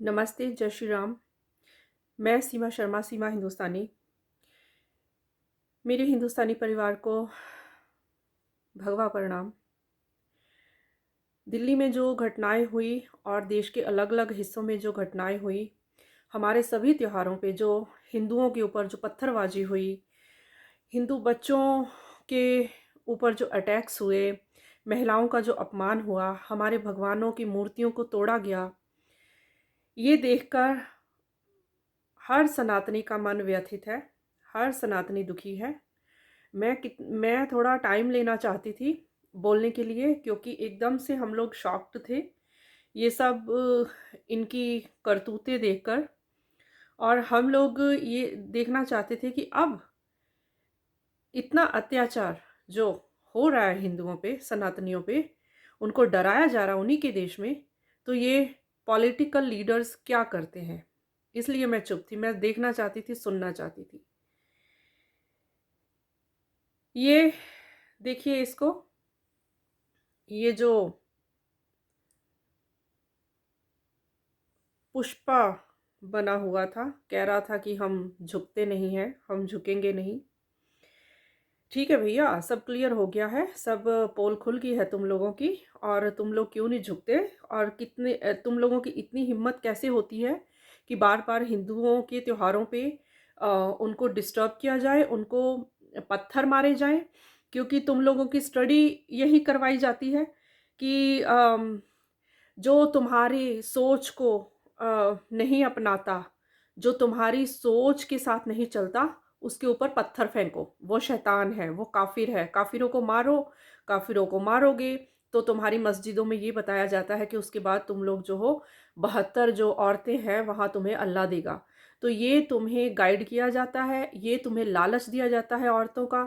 नमस्ते, जय श्री राम। मैं सीमा शर्मा, सीमा हिंदुस्तानी। मेरे हिंदुस्तानी परिवार को भगवा प्रणाम। दिल्ली में जो घटनाएं हुई और देश के अलग-अलग हिस्सों में जो घटनाएं हुई, हमारे सभी त्योहारों पे जो हिंदुओं के ऊपर जो पत्थरबाजी हुई, हिंदू बच्चों के ऊपर जो अटैक्स हुए, महिलाओं का जो अपमान हुआ, हमारे भगवानों की मूर्तियों को तोड़ा गया, ये देखकर हर सनातनी का मन व्यथित है, हर सनातनी दुखी है। मैं थोड़ा टाइम लेना चाहती थी बोलने के लिए, क्योंकि एकदम से हम लोग शॉक्ड थे ये सब इनकी करतूतें देखकर। और हम लोग ये देखना चाहते थे कि अब इतना अत्याचार जो हो रहा है हिंदुओं पे, सनातनियों पे, उनको डराया जा रहा है उन्हीं के देश में, तो ये पॉलिटिकल लीडर्स क्या करते हैं। इसलिए मैं चुप थी, मैं देखना चाहती थी, सुनना चाहती थी। ये देखिए इसको, ये जो पुष्पा बना हुआ था, कह रहा था कि हम झुकते नहीं हैं, हम झुकेंगे नहीं। ठीक है भैया, सब क्लियर हो गया है, सब पोल खुल गई है तुम लोगों की। और तुम लोग क्यों नहीं झुकते, और तुम लोगों की इतनी हिम्मत कैसे होती है कि बार बार हिंदुओं के त्योहारों पे उनको डिस्टर्ब किया जाए, उनको पत्थर मारे जाएं। क्योंकि तुम लोगों की स्टडी यही करवाई जाती है कि जो तुम्हारी सोच को नहीं अपनाता, जो तुम्हारी सोच के साथ नहीं चलता, उसके ऊपर पत्थर फेंको, वो शैतान है, वो काफिर है, काफिरों को मारो। काफिरों को मारोगे तो तुम्हारी मस्जिदों में ये बताया जाता है कि उसके बाद तुम लोग जो हो 72 जो औरतें हैं वहाँ तुम्हें अल्लाह देगा। तो ये तुम्हें गाइड किया जाता है, ये तुम्हें लालच दिया जाता है औरतों का।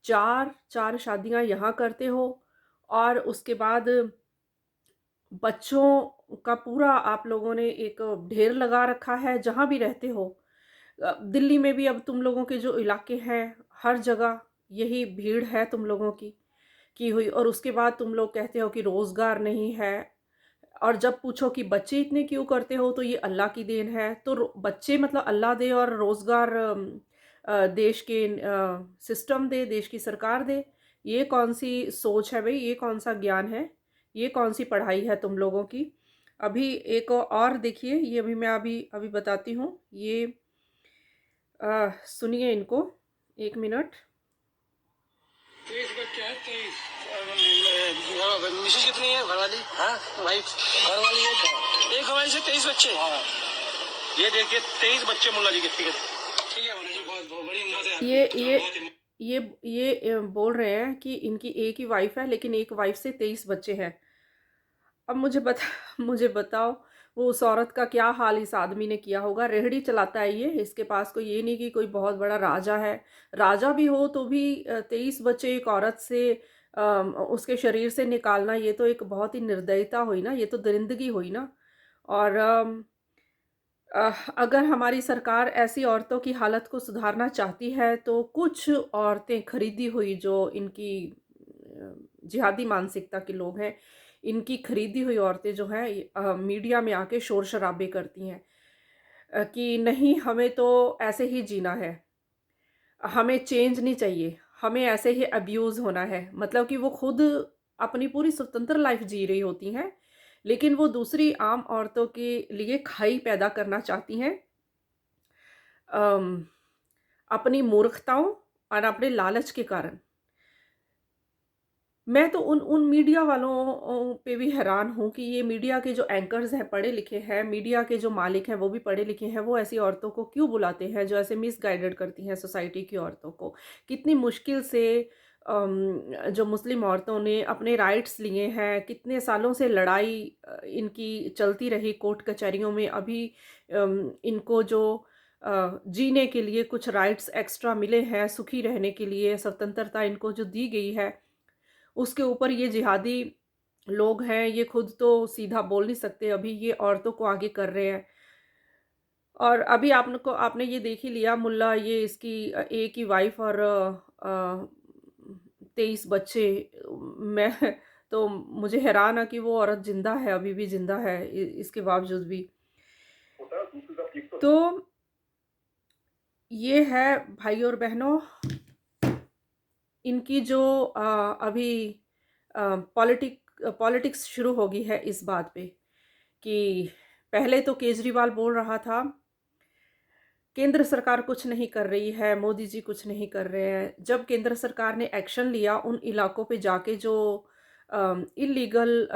चार चार शादियां यहाँ करते हो, और उसके बाद बच्चों का पूरा आप लोगों ने एक ढेर लगा रखा है जहाँ भी रहते हो। दिल्ली में भी अब तुम लोगों के जो इलाके हैं, हर जगह यही भीड़ है तुम लोगों की हुई। और उसके बाद तुम लोग कहते हो कि रोज़गार नहीं है। और जब पूछो कि बच्चे इतने क्यों करते हो, तो ये अल्लाह की देन है। तो बच्चे मतलब अल्लाह दे, और रोज़गार देश के सिस्टम दे, देश की सरकार दे। ये कौन सी सोच है भाई, ये कौन सा ज्ञान है, ये कौन सी पढ़ाई है तुम लोगों की। अभी एक और देखिए, ये अभी मैं अभी अभी बताती हूँ। ये सुनिए इनको, एक मिनट। 23 बच्चे हैं, 23। मिसेज कितनी है घरवाली? हाँ, वाइफ घरवाली है एक हमारी से 23 बच्चे। हाँ, ये देखिए 23 बच्चे मुल्ला जी के। ठीक है, ठीक है मुल्ला जी, बहुत बहुत बड़ी हिम्मत है ये आपकी। ये बहुत हिम्मत। ये बोल रहे हैं कि इनकी एक ही वाइफ है, लेकिन एक वाइफ से 23 बच्चे हैं। अब मुझे बताओ, वो उस औरत का क्या हाल इस आदमी ने किया होगा। रेहड़ी चलाता है ये, इसके पास कोई ये नहीं कि कोई बहुत बड़ा राजा है। राजा भी हो तो भी 23 बच्चे एक औरत से उसके शरीर से निकालना, ये तो एक बहुत ही निर्दयता हुई ना, ये तो दरिंदगी हुई ना। और अगर हमारी सरकार ऐसी औरतों की हालत को सुधारना चाहती है, तो कुछ औरतें खरीदी हुई जो इनकी जिहादी मानसिकता के लोग हैं, इनकी खरीदी हुई औरतें जो हैं मीडिया में आके शोर शराबे करती हैं कि नहीं, हमें तो ऐसे ही जीना है, हमें चेंज नहीं चाहिए, हमें ऐसे ही अब्यूज़ होना है। मतलब कि वो खुद अपनी पूरी स्वतंत्र लाइफ जी रही होती हैं, लेकिन वो दूसरी आम औरतों के लिए खाई पैदा करना चाहती हैं, अम, अपनी मूर्खताओं और अपने लालच के कारण। मैं तो उन उन मीडिया वालों पे भी हैरान हूँ कि ये मीडिया के जो एंकर्स हैं पढ़े लिखे हैं, मीडिया के जो मालिक हैं वो भी पढ़े लिखे हैं, वो ऐसी औरतों को क्यों बुलाते हैं जो ऐसे मिसगाइडेड करती हैं सोसाइटी की औरतों को। कितनी मुश्किल से जो मुस्लिम औरतों ने अपने राइट्स लिए हैं, कितने सालों से लड़ाई इनकी चलती रही कोर्ट कचहरियों में। अभी इनको जो जीने के लिए कुछ राइट्स एक्स्ट्रा मिले हैं, सुखी रहने के लिए स्वतंत्रता इनको जो दी गई है, उसके ऊपर ये जिहादी लोग हैं, ये खुद तो सीधा बोल नहीं सकते, अभी ये औरतों को आगे कर रहे हैं। और अभी आपने ये देख ही लिया, मुल्ला ये इसकी एक ही वाइफ और 23 बच्चे। मैं तो मुझे हैरान है कि वो औरत जिंदा है, अभी भी जिंदा है इसके बावजूद भी। तो ये है भाई और बहनों, इनकी जो अभी पॉलिटिक्स शुरू हो गई है इस बात पे कि पहले तो केजरीवाल बोल रहा था केंद्र सरकार कुछ नहीं कर रही है, मोदी जी कुछ नहीं कर रहे हैं। जब केंद्र सरकार ने एक्शन लिया उन इलाकों पे जाके जो इलीगल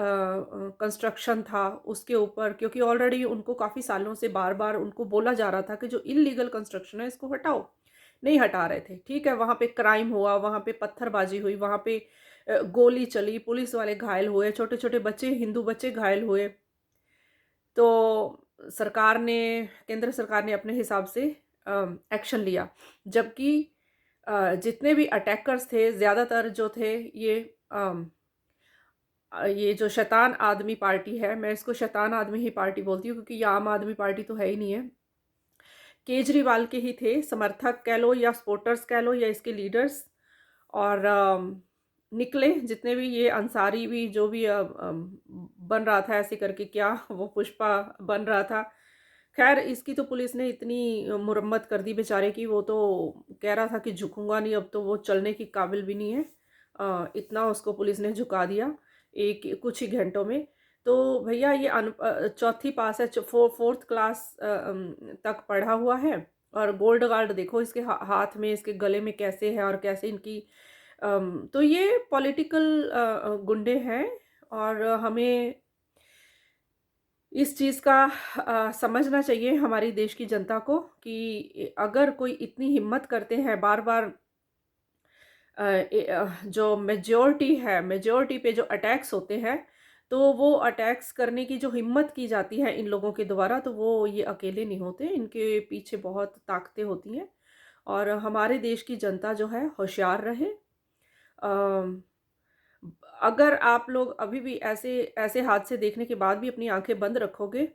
कंस्ट्रक्शन था उसके ऊपर, क्योंकि ऑलरेडी उनको काफ़ी सालों से बार बार उनको बोला जा रहा था कि जो इलीगल कंस्ट्रक्शन है इसको हटाओ, नहीं हटा रहे थे। ठीक है, वहाँ पे क्राइम हुआ, वहाँ पे पत्थरबाजी हुई, वहाँ पे गोली चली, पुलिस वाले घायल हुए, छोटे छोटे बच्चे, हिंदू बच्चे घायल हुए। तो सरकार ने केंद्र सरकार ने अपने हिसाब से एक्शन लिया, जबकि जितने भी अटैकर्स थे ज़्यादातर जो थे ये जो शैतान आदमी पार्टी है, मैं इसको शैतान आदमी ही पार्टी बोलती हूँ क्योंकि ये आम आदमी पार्टी तो है ही नहीं है, केजरीवाल के ही थे समर्थक कह लो या सपोर्टर्स कह लो या इसके लीडर्स। और निकले जितने भी ये अंसारी भी जो भी बन रहा था ऐसे करके, क्या वो पुष्पा बन रहा था। खैर इसकी तो पुलिस ने इतनी मुरम्मत कर दी बेचारे की, वो तो कह रहा था कि झुकूंगा नहीं, अब तो वो चलने की काबिल भी नहीं है। इतना उसको पुलिस ने झुका दिया कुछ ही घंटों में। तो भैया ये चौथी पास है, फोर्थ क्लास तक पढ़ा हुआ है, और गोल्ड गार्ड देखो इसके हाथ में, इसके गले में कैसे है और कैसे इनकी तो ये पॉलिटिकल गुंडे हैं। और हमें इस चीज़ का समझना चाहिए हमारी देश की जनता को कि अगर कोई इतनी हिम्मत करते हैं बार बार जो मेजॉरिटी पे जो अटैक्स होते हैं, तो वो अटैक्स करने की जो हिम्मत की जाती है इन लोगों के द्वारा, तो वो ये अकेले नहीं होते, इनके पीछे बहुत ताकतें होती हैं। और हमारे देश की जनता जो है होशियार रहे। अम, अगर आप लोग अभी भी ऐसे ऐसे हादसे देखने के बाद भी अपनी आंखें बंद रखोगे,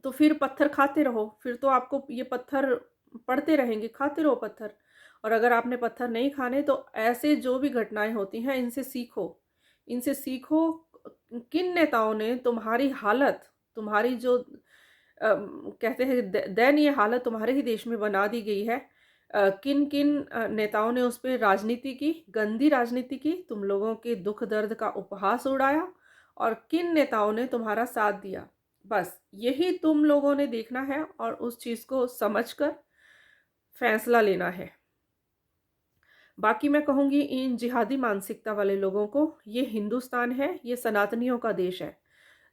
तो फिर पत्थर खाते रहो, फिर तो आपको ये पत्थर पड़ते रहेंगे, खाते रहो पत्थर। और अगर आपने पत्थर नहीं खाने तो ऐसे जो भी घटनाएं होती हैं इनसे सीखो, इनसे सीखो। किन नेताओं ने तुम्हारी हालत, तुम्हारी जो कहते हैं दयनीय हालत तुम्हारे ही देश में बना दी गई है। किन किन नेताओं ने उस पर राजनीति की, गंदी राजनीति की, तुम लोगों के दुख दर्द का उपहास उड़ाया, और किन नेताओं ने तुम्हारा साथ दिया। बस यही तुम लोगों ने देखना है और उस चीज़ को समझकर फैसला लेना है। बाकी मैं कहूँगी इन जिहादी मानसिकता वाले लोगों को, ये हिंदुस्तान है, ये सनातनियों का देश है।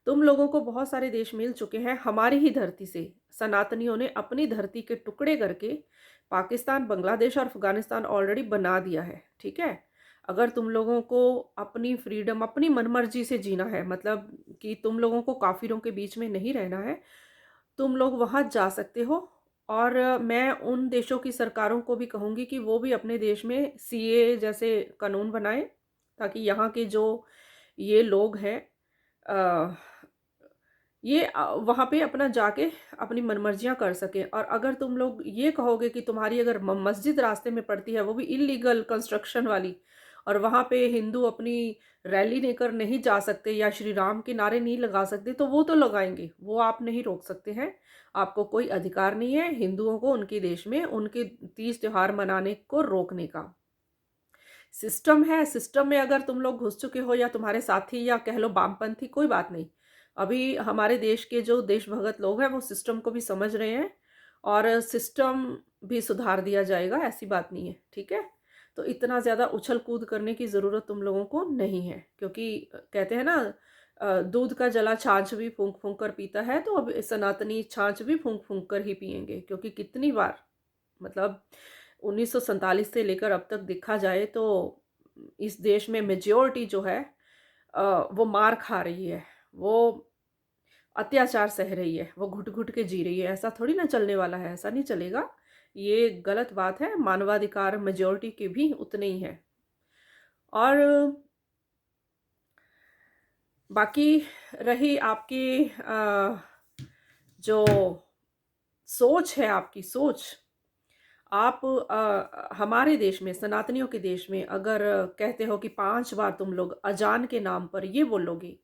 तुम लोगों को बहुत सारे देश मिल चुके हैं, हमारी ही धरती से सनातनियों ने अपनी धरती के टुकड़े करके पाकिस्तान, बांग्लादेश और अफगानिस्तान ऑलरेडी बना दिया है। ठीक है, अगर तुम लोगों को अपनी फ्रीडम, अपनी मनमर्जी से जीना है, मतलब कि तुम लोगों को काफिरों के बीच में नहीं रहना है, तुम लोग वहाँ जा सकते हो। और मैं उन देशों की सरकारों को भी कहूँगी कि वो भी अपने देश में सीए जैसे कानून बनाएं, ताकि यहाँ के जो ये लोग हैं ये वहाँ पे अपना जाके अपनी मनमर्जियाँ कर सकें। और अगर तुम लोग ये कहोगे कि तुम्हारी अगर मस्जिद रास्ते में पड़ती है, वो भी इलीगल कंस्ट्रक्शन वाली, और वहाँ पे हिंदू अपनी रैली लेकर नहीं जा सकते या श्री राम के नारे नहीं लगा सकते, तो वो तो लगाएंगे, वो आप नहीं रोक सकते हैं। आपको कोई अधिकार नहीं है हिंदुओं को उनके देश में उनके तीज त्योहार मनाने को रोकने का। सिस्टम है, सिस्टम में अगर तुम लोग घुस चुके हो या तुम्हारे साथी या कह लो वामपंथी, कोई बात नहीं। अभी हमारे देश के जो देशभगत लोग हैं वो सिस्टम को भी समझ रहे हैं, और सिस्टम भी सुधार दिया जाएगा, ऐसी बात नहीं है। ठीक है, तो इतना ज़्यादा उछल कूद करने की ज़रूरत तुम लोगों को नहीं है, क्योंकि कहते हैं ना दूध का जला छाछ भी फूंक फूंक कर पीता है, तो अब सनातनी छाछ भी फूंक फूंक कर ही पियेंगे। क्योंकि कितनी बार, मतलब 1947 से लेकर अब तक देखा जाए तो इस देश में मेजॉरिटी जो है वो मार खा रही है, वो अत्याचार सह रही है, वो घुट घुट के जी रही है। ऐसा थोड़ी ना चलने वाला है, ऐसा नहीं चलेगा, ये गलत बात है। मानवाधिकार मेजॉरिटी के भी उतने ही है। और बाकी रही आपकी जो सोच है, आपकी सोच, आप हमारे देश में, सनातनियों के देश में, अगर कहते हो कि 5 बार तुम लोग अजान के नाम पर ये बोलोगे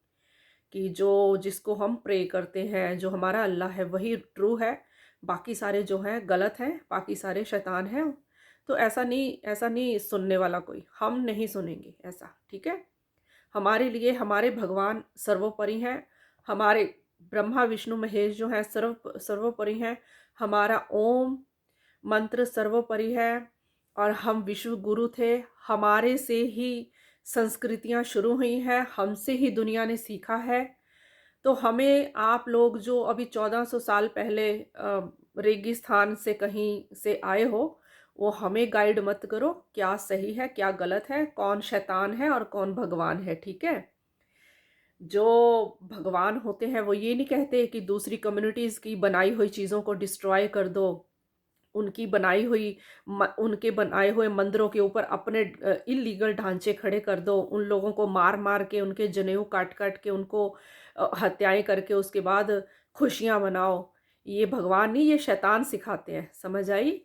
कि जो जिसको हम प्रे करते हैं, जो हमारा अल्लाह है वही ट्रू है, बाकी सारे जो हैं गलत हैं, बाकी सारे शैतान हैं। तो ऐसा नहीं सुनने वाला कोई, हम नहीं सुनेंगे ऐसा, ठीक है। हमारे लिए हमारे भगवान सर्वोपरि हैं, हमारे ब्रह्मा विष्णु महेश जो हैं सर्वोपरि हैं, हमारा ओम मंत्र सर्वोपरि है, और हम विश्व गुरु थे। हमारे से ही संस्कृतियाँ शुरू हुई हैं, हमसे ही दुनिया ने सीखा है। तो हमें आप लोग जो अभी 1400 साल पहले रेगिस्तान से कहीं से आए हो, वो हमें गाइड मत करो क्या सही है क्या गलत है, कौन शैतान है और कौन भगवान है, ठीक है। जो भगवान होते हैं वो ये नहीं कहते कि दूसरी कम्युनिटीज़ की बनाई हुई चीज़ों को डिस्ट्रॉय कर दो, उनके बनाए हुए मंदिरों के ऊपर अपने इलीगल ढांचे खड़े कर दो, उन लोगों को मार मार के, उनके जनेऊ काट काट के, उनको हत्याएं करके उसके बाद खुशियां मनाओ। ये भगवान नहीं, ये शैतान सिखाते हैं, समझ आई।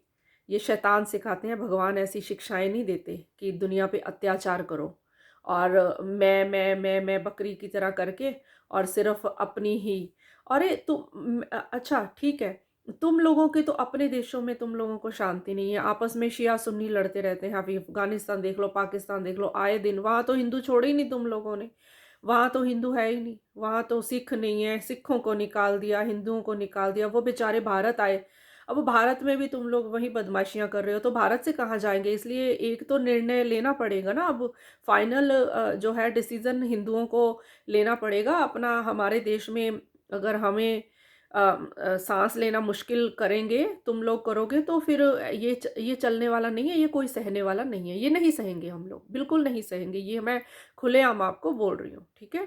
ये शैतान सिखाते हैं, भगवान ऐसी शिक्षाएं नहीं देते कि दुनिया पे अत्याचार करो और मैं बकरी की तरह करके और सिर्फ अपनी ही। अरे तुम अच्छा ठीक है, तुम लोगों के तो अपने देशों में तुम लोगों को शांति नहीं है, आपस में शिया सुन्नी लड़ते रहते हैं। अभी अफगानिस्तान देख लो, पाकिस्तान देख लो, आए दिन वहाँ तो हिंदू छोड़े ही नहीं तुम लोगों ने, वहाँ तो हिंदू है ही नहीं, वहाँ तो सिख नहीं है, सिखों को निकाल दिया, हिंदुओं को निकाल दिया, वो बेचारे भारत आए। अब भारत में भी तुम लोग वही बदमाशियां कर रहे हो, तो भारत से कहाँ जाएंगे। इसलिए एक तो निर्णय लेना पड़ेगा ना, अब फाइनल जो है डिसीजन हिंदुओं को लेना पड़ेगा अपना। हमारे देश में अगर हमें सांस लेना मुश्किल करेंगे तुम लोग करोगे, तो फिर ये चलने वाला नहीं है, ये कोई सहने वाला नहीं है, ये नहीं सहेंगे हम लोग, बिल्कुल नहीं सहेंगे, ये मैं खुलेआम आपको बोल रही हूँ, ठीक है।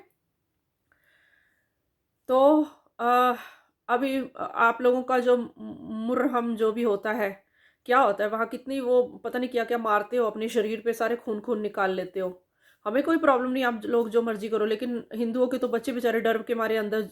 तो अ, अभी आप लोगों का जो मुरहम जो भी होता है, क्या होता है वहाँ, कितनी वो पता नहीं क्या क्या मारते हो, अपने शरीर पे सारे खून खून निकाल लेते हो। हमें कोई प्रॉब्लम नहीं, आप लोग जो मर्जी करो, लेकिन हिंदुओं के तो बच्चे बेचारे डर के मारे अंदर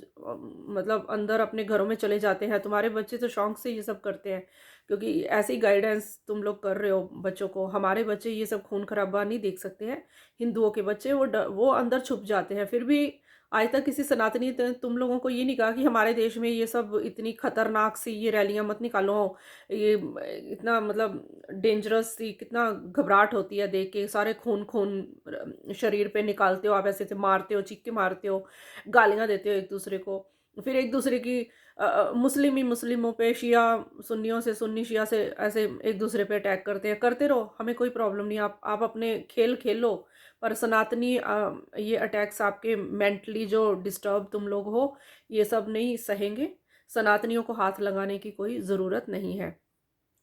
मतलब अंदर अपने घरों में चले जाते हैं। तुम्हारे बच्चे तो शौक से ये सब करते हैं, क्योंकि ऐसी गाइडेंस तुम लोग कर रहे हो बच्चों को। हमारे बच्चे ये सब खून खराबा नहीं देख सकते हैं, हिंदुओं के बच्चे वो अंदर छुप जाते हैं। फिर भी आज तक किसी सनातनी तुम लोगों को ये नहीं कहा कि हमारे देश में ये सब इतनी खतरनाक सी ये रैलियां मत निकालो, ये इतना मतलब डेंजरस सी, कितना घबराहट होती है देख के, सारे खून खून शरीर पे निकालते हो आप, ऐसे ऐसे मारते हो, चीख के मारते हो, गालियां देते हो एक दूसरे को, फिर एक दूसरे की मुस्लिम ही मुस्लिमों पे, शिया सुन्नियों से, सुन्नी शिया से ऐसे एक दूसरे पे अटैक करते हैं। करते रहो, हमें कोई प्रॉब्लम नहीं, आप अपने खेल खेलो, पर सनातनी ये अटैक्स आपके मेंटली जो डिस्टर्ब तुम लोग हो, ये सब नहीं सहेंगे। सनातनियों को हाथ लगाने की कोई ज़रूरत नहीं है।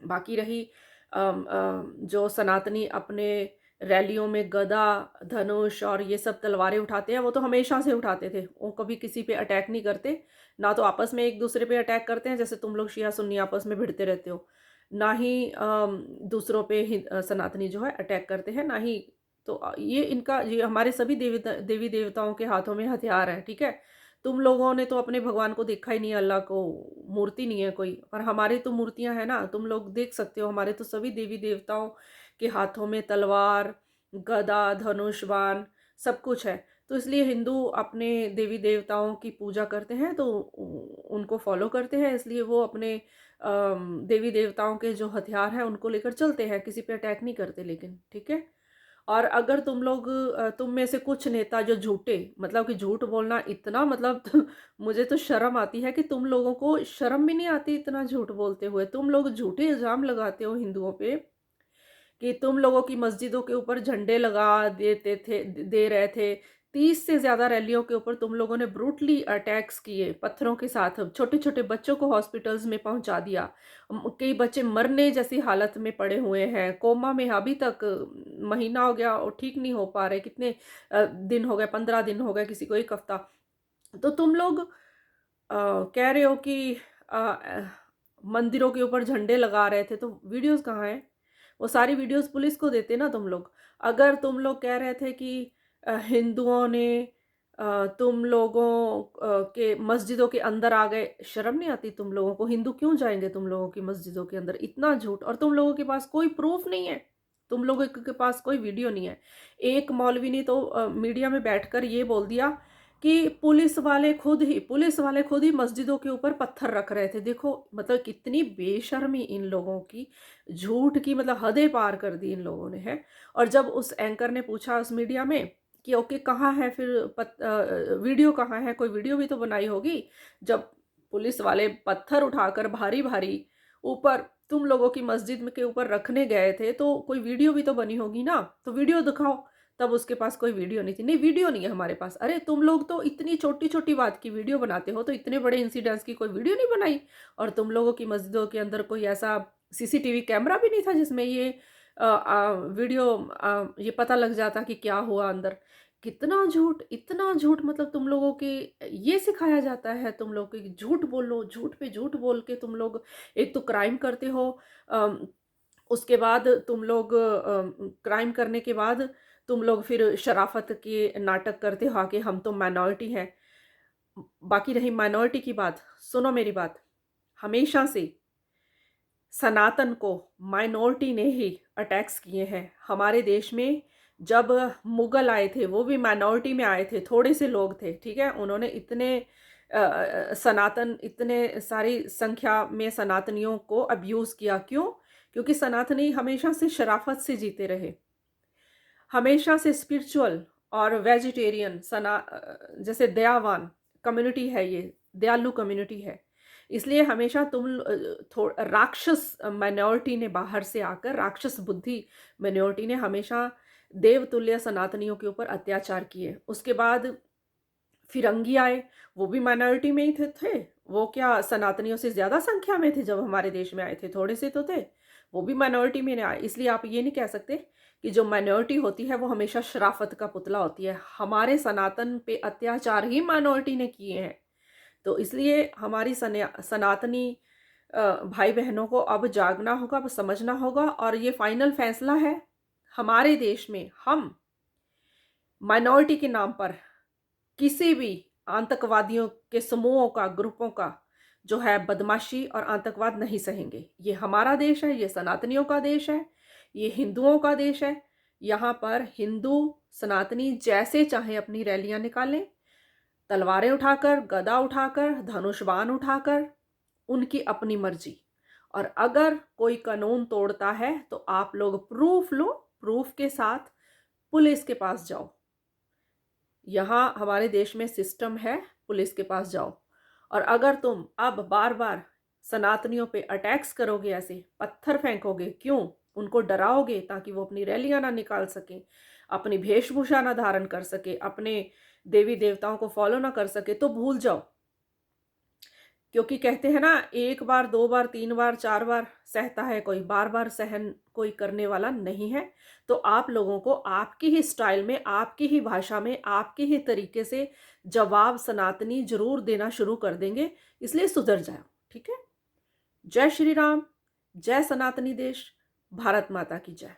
बाकी रही जो सनातनी अपने रैलियों में गदा, धनुष और ये सब तलवारें उठाते हैं, वो तो हमेशा से उठाते थे, वो कभी किसी पे अटैक नहीं करते। ना तो आपस में एक दूसरे पे अटैक करते हैं जैसे तुम लोग शिया सुन्नी आपस में भिड़ते रहते हो, ना ही दूसरों पे सनातनी जो है अटैक करते हैं, ना ही। तो ये हमारे सभी देवी देवताओं के हाथों में हथियार है, ठीक है। तुम लोगों ने तो अपने भगवान को देखा ही नहीं, अल्लाह को, मूर्ति नहीं है कोई, और हमारे तो मूर्तियां हैं ना, तुम लोग देख सकते हो। हमारे तो सभी देवी देवताओं के हाथों में तलवार, गदा, धनुष, बाण सब कुछ है। तो इसलिए हिंदू अपने देवी देवताओं की पूजा करते हैं, तो उनको फॉलो करते हैं, इसलिए वो अपने देवी देवताओं के जो हथियार हैं उनको लेकर चलते हैं, किसी पे अटैक नहीं करते, लेकिन ठीक है। और अगर तुम लोग तुम में से कुछ नेता जो झूठे, मतलब कि झूठ बोलना इतना मतलब मुझे तो शर्म आती है कि तुम लोगों को शर्म भी नहीं आती इतना झूठ बोलते हुए। तुम लोग झूठे इल्जाम लगाते हो हिंदुओं पे कि तुम लोगों की मस्जिदों के ऊपर झंडे लगा देते थे, दे रहे थे। 30 से ज़्यादा रैलियों के ऊपर तुम लोगों ने ब्रूटली अटैक्स किए पत्थरों के साथ, छोटे छोटे बच्चों को हॉस्पिटल्स में पहुंचा दिया। कई बच्चे मरने जैसी हालत में पड़े हुए हैं, कोमा में अभी तक, महीना हो गया और ठीक नहीं हो पा रहे, कितने दिन हो गए, 15 दिन हो गए, किसी को 1 हफ्ता। तो तुम लोग कह रहे हो कि मंदिरों के ऊपर झंडे लगा रहे थे, तो वीडियोस कहाँ हैं? वो सारी वीडियोस पुलिस को देते ना तुम लोग। अगर तुम लोग कह रहे थे कि हिंदुओं ने तुम लोगों के मस्जिदों के अंदर आ गए, शर्म नहीं आती तुम लोगों को? हिंदू क्यों जाएंगे तुम लोगों की मस्जिदों के अंदर? इतना झूठ, और तुम लोगों के पास कोई प्रूफ नहीं है, तुम लोगों के पास कोई वीडियो नहीं है। एक मौलवी ने तो मीडिया में बैठकर ये बोल दिया कि पुलिस वाले खुद ही मस्जिदों के ऊपर पत्थर रख रहे थे। देखो मतलब कितनी बेशर्मी इन लोगों की, झूठ की मतलब हदें पार कर दी इन लोगों ने, है। और जब उस एंकर ने पूछा उस मीडिया में कि ओके कहाँ है फिर वीडियो कहाँ है, कोई वीडियो भी तो बनाई होगी। जब पुलिस वाले पत्थर उठाकर भारी भारी ऊपर तुम लोगों की मस्जिद के ऊपर रखने गए थे, तो कोई वीडियो भी तो बनी होगी ना, तो वीडियो दिखाओ। तब उसके पास कोई वीडियो नहीं थी। नहीं वीडियो नहीं है हमारे पास। अरे तुम लोग तो इतनी छोटी छोटी बात की वीडियो बनाते हो, तो इतने बड़े इंसिडेंट्स की कोई वीडियो नहीं बनाई। और तुम लोगों की मस्जिदों के अंदर कोई ऐसा सीसीटीवी कैमरा भी नहीं था जिसमें ये वीडियो ये पता लग जाता कि क्या हुआ अंदर। कितना झूठ, इतना झूठ, मतलब तुम लोगों के ये सिखाया जाता है तुम लोग कि झूठ बोलो, झूठ पे झूठ बोल के तुम लोग एक तो क्राइम करते हो। उसके बाद तुम लोग क्राइम करने के बाद तुम लोग फिर शराफत के नाटक करते हो कि हम तो माइनॉरिटी हैं। बाकी रही माइनॉरिटी की बात, सुनो मेरी बात। हमेशा से सनातन को माइनॉरिटी ने ही अटैक्स किए हैं हमारे देश में। जब मुगल आए थे वो भी माइनॉरिटी में आए थे, थोड़े से लोग थे, ठीक है। उन्होंने इतने सनातन, इतने सारी संख्या में सनातनियों को अब्यूज़ किया। क्यों? क्योंकि सनातनी हमेशा से शराफत से जीते रहे, हमेशा से स्पिरिचुअल और वेजिटेरियन जैसे दयावान कम्युनिटी है, ये दयालु कम्युनिटी है। इसलिए हमेशा राक्षस माइनॉरिटी ने बाहर से आकर, राक्षस बुद्धि माइनॉरिटी ने हमेशा देवतुल्य सनातनियों के ऊपर अत्याचार किए। उसके बाद फिरंगी आए, वो भी माइनॉरिटी में ही थे। वो क्या सनातनियों से ज़्यादा संख्या में थे जब हमारे देश में आए थे? थोड़े से तो थे। वो भी माइनॉरिटी में आए। इसलिए आप ये नहीं कह सकते कि जो माइनॉरिटी होती है वो हमेशा शराफत का पुतला होती है। हमारे सनातन पे अत्याचार ही माइनॉरिटी ने किए हैं। तो इसलिए हमारी सनातनी भाई बहनों को अब जागना होगा, अब समझना होगा। और ये फाइनल फैसला है हमारे देश में, हम माइनॉरिटी के नाम पर किसी भी आतंकवादियों के समूहों का, ग्रुपों का जो है बदमाशी और आतंकवाद नहीं सहेंगे। ये हमारा देश है, ये सनातनियों का देश है, ये हिंदुओं का देश है। यहाँ पर हिंदू सनातनी जैसे चाहे अपनी रैलियां निकालें, तलवारें उठाकर, गदा उठाकर, धनुष बाण उठाकर, उनकी अपनी मर्जी। और अगर कोई कानून तोड़ता है तो आप लोग प्रूफ लो, प्रूफ के साथ पुलिस के पास जाओ। यहाँ हमारे देश में सिस्टम है, पुलिस के पास जाओ। और अगर तुम अब बार बार सनातनियों पे अटैक्स करोगे, ऐसे पत्थर फेंकोगे, क्यों? उनको डराओगे ताकि वो अपनी रैलियां ना निकाल सके, अपनी वेशभूषा ना धारण कर सके, अपने देवी देवताओं को फॉलो ना कर सके, तो भूल जाओ। क्योंकि कहते हैं ना, एक बार, दो बार, तीन बार, चार बार सहता है कोई, बार बार सहन कोई करने वाला नहीं है। तो आप लोगों को आपकी ही स्टाइल में, आपकी ही भाषा में, आपके ही तरीके से जवाब सनातनी जरूर देना शुरू कर देंगे। इसलिए सुधर जाओ, ठीक है। जय श्री राम, जय सनातनी देश, भारत माता की जय।